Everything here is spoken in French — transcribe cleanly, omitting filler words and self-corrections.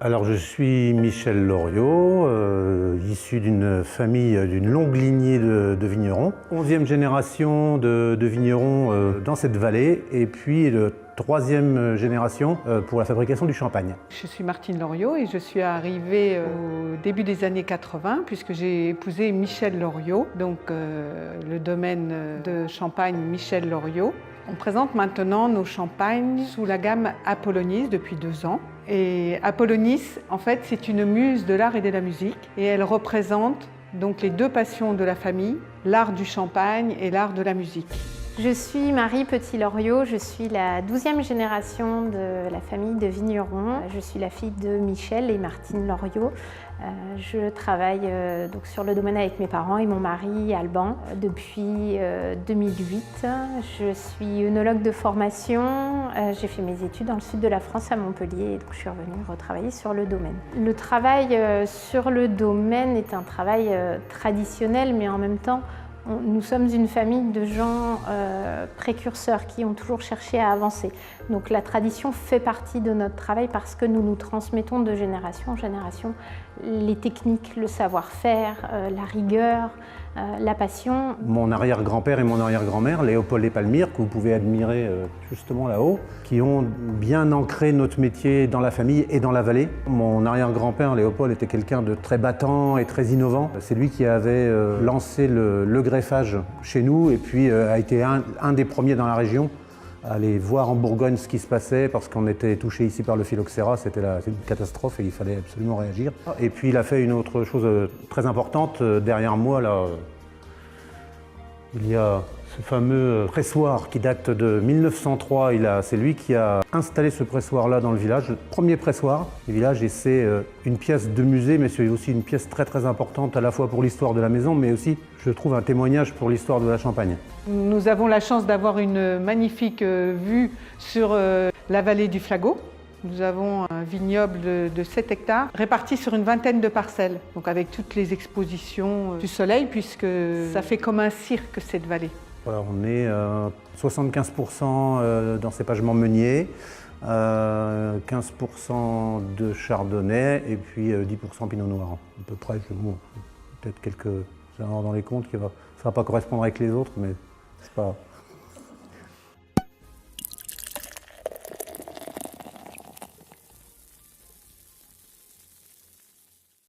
Alors je suis Michel Loriot, issu d'une famille d'une longue lignée de vignerons. 11e génération de vignerons dans cette vallée et puis le 3e génération pour la fabrication du champagne. Je suis Martine Loriot et je suis arrivée au début des années 80 puisque j'ai épousé Michel Loriot, donc le domaine de champagne Michel Loriot. On présente maintenant nos champagnes sous la gamme Apollonis depuis 2 ans. Et Apollonis, en fait, c'est une muse de l'art et de la musique et elle représente donc les 2 passions de la famille, l'art du champagne et l'art de la musique. Je suis Marie Petit-Loriot, je suis la 12e génération de la famille de vignerons. Je suis la fille de Michel et Martine Loriot. Je travaille donc sur le domaine avec mes parents et mon mari Alban depuis 2008. Je suis œnologue de formation. J'ai fait mes études dans le sud de la France à Montpellier et donc je suis revenue retravailler sur le domaine. Le travail sur le domaine est un travail traditionnel, mais en même temps nous sommes une famille de gens précurseurs qui ont toujours cherché à avancer. Donc la tradition fait partie de notre travail parce que nous nous transmettons de génération en génération les techniques, le savoir-faire, la rigueur, la passion. Mon arrière-grand-père et mon arrière-grand-mère, Léopold et Palmyre, que vous pouvez admirer justement là-haut, qui ont bien ancré notre métier dans la famille et dans la vallée. Mon arrière-grand-père, Léopold, était quelqu'un de très battant et très innovant. C'est lui qui avait lancé le greffage chez nous et puis a été un des premiers dans la région à aller voir en Bourgogne ce qui se passait parce qu'on était touché ici par le phylloxéra, c'était une catastrophe et il fallait absolument réagir. Et puis il a fait une autre chose très importante derrière moi là. Il y a ce fameux pressoir qui date de 1903. C'est lui qui a installé ce pressoir-là dans le village, le premier pressoir du village. Et c'est une pièce de musée, mais c'est aussi une pièce très très importante à la fois pour l'histoire de la maison, mais aussi, je trouve, un témoignage pour l'histoire de la Champagne. Nous avons la chance d'avoir une magnifique vue sur la vallée du Flagot. Nous avons un vignoble de 7 hectares réparti sur une vingtaine de parcelles, donc avec toutes les expositions du soleil, puisque ça fait comme un cirque cette vallée. Voilà, on est 75% d'encépagement meunier, 15% de chardonnay et puis 10% pinot noir. À peu près, peut-être quelques erreurs dans les comptes, ça ne va pas correspondre avec les autres, mais c'est pas...